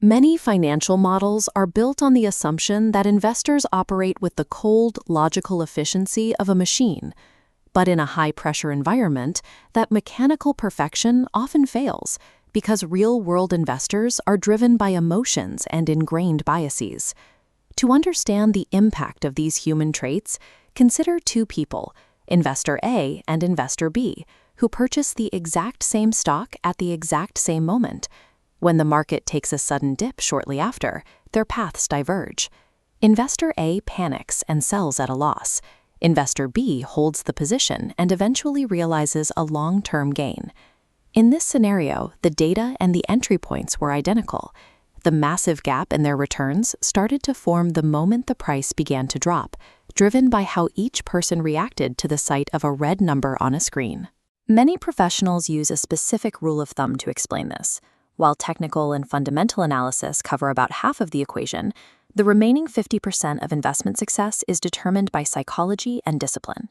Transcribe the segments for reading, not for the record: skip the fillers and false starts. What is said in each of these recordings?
Many financial models are built on the assumption that investors operate with the cold, logical efficiency of a machine. But in a high-pressure environment, that mechanical perfection often fails because real-world investors are driven by emotions and ingrained biases. To understand the impact of these human traits, consider two people, Investor A and Investor B, who purchase the exact same stock at the exact same moment. When the market takes a sudden dip shortly after, their paths diverge. Investor A panics and sells at a loss. Investor B holds the position and eventually realizes a long-term gain. In this scenario, the data and the entry points were identical. The massive gap in their returns started to form the moment the price began to drop, driven by how each person reacted to the sight of a red number on a screen. Many professionals use a specific rule of thumb to explain this. While technical and fundamental analysis cover about half of the equation, the remaining 50% of investment success is determined by psychology and discipline.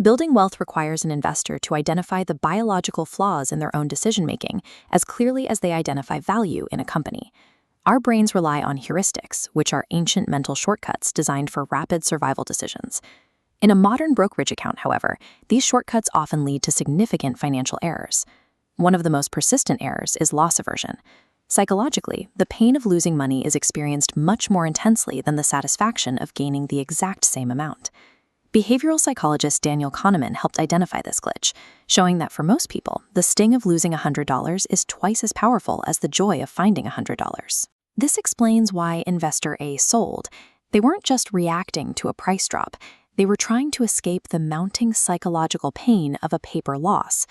Building wealth requires an investor to identify the biological flaws in their own decision-making as clearly as they identify value in a company. Our brains rely on heuristics, which are ancient mental shortcuts designed for rapid survival decisions. In a modern brokerage account, however, these shortcuts often lead to significant financial errors. One of the most persistent errors is loss aversion. Psychologically, the pain of losing money is experienced much more intensely than the satisfaction of gaining the exact same amount. Behavioral psychologist Daniel Kahneman helped identify this glitch, showing that for most people, the sting of losing $100 is twice as powerful as the joy of finding $100. This explains why Investor A sold. They weren't just reacting to a price drop, they were trying to escape the mounting psychological pain of a paper loss.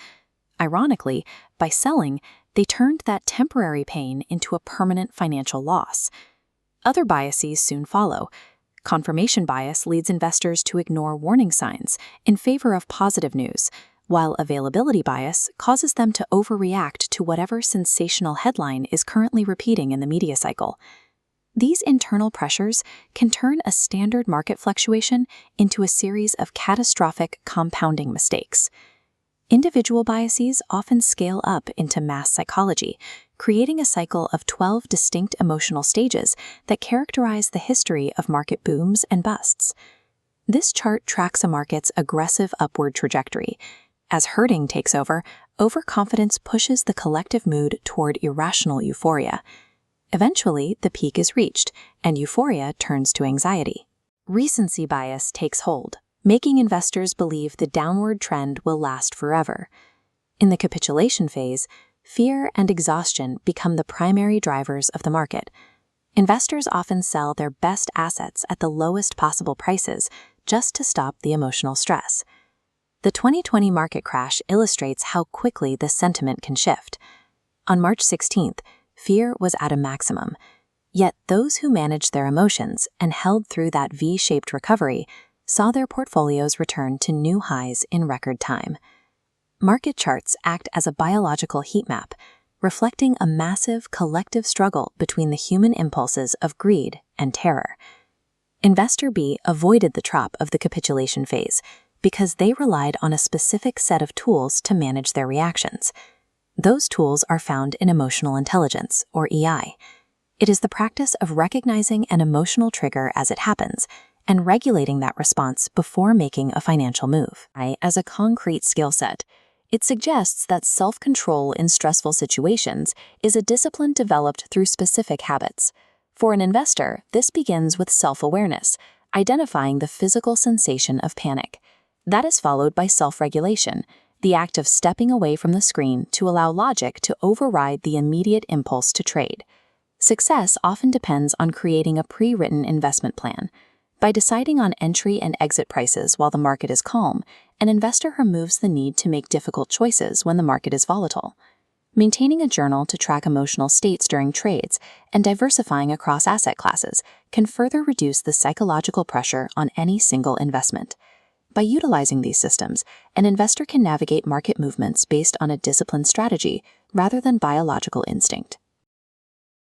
Ironically, by selling, they turned that temporary pain into a permanent financial loss. Other biases soon follow. Confirmation bias leads investors to ignore warning signs in favor of positive news, while availability bias causes them to overreact to whatever sensational headline is currently repeating in the media cycle. These internal pressures can turn a standard market fluctuation into a series of catastrophic compounding mistakes. Individual biases often scale up into mass psychology, creating a cycle of 12 distinct emotional stages that characterize the history of market booms and busts. This chart tracks a market's aggressive upward trajectory. As herding takes over, overconfidence pushes the collective mood toward irrational euphoria. Eventually, the peak is reached, and euphoria turns to anxiety. Recency bias takes hold, making investors believe the downward trend will last forever. In the capitulation phase, fear and exhaustion become the primary drivers of the market. Investors often sell their best assets at the lowest possible prices just to stop the emotional stress. The 2020 market crash illustrates how quickly this sentiment can shift. On March 16th, fear was at a maximum. Yet those who managed their emotions and held through that V-shaped recovery saw their portfolios return to new highs in record time. Market charts act as a biological heat map, reflecting a massive collective struggle between the human impulses of greed and terror. Investor B avoided the trap of the capitulation phase because they relied on a specific set of tools to manage their reactions. Those tools are found in emotional intelligence, or EI. It is the practice of recognizing an emotional trigger as it happens and regulating that response before making a financial move. As a concrete skill set, it suggests that self-control in stressful situations is a discipline developed through specific habits. For an investor, this begins with self-awareness, identifying the physical sensation of panic. That is followed by self-regulation, the act of stepping away from the screen to allow logic to override the immediate impulse to trade. Success often depends on creating a pre-written investment plan. By deciding on entry and exit prices while the market is calm, an investor removes the need to make difficult choices when the market is volatile. Maintaining a journal to track emotional states during trades and diversifying across asset classes can further reduce the psychological pressure on any single investment. By utilizing these systems, an investor can navigate market movements based on a disciplined strategy rather than biological instinct.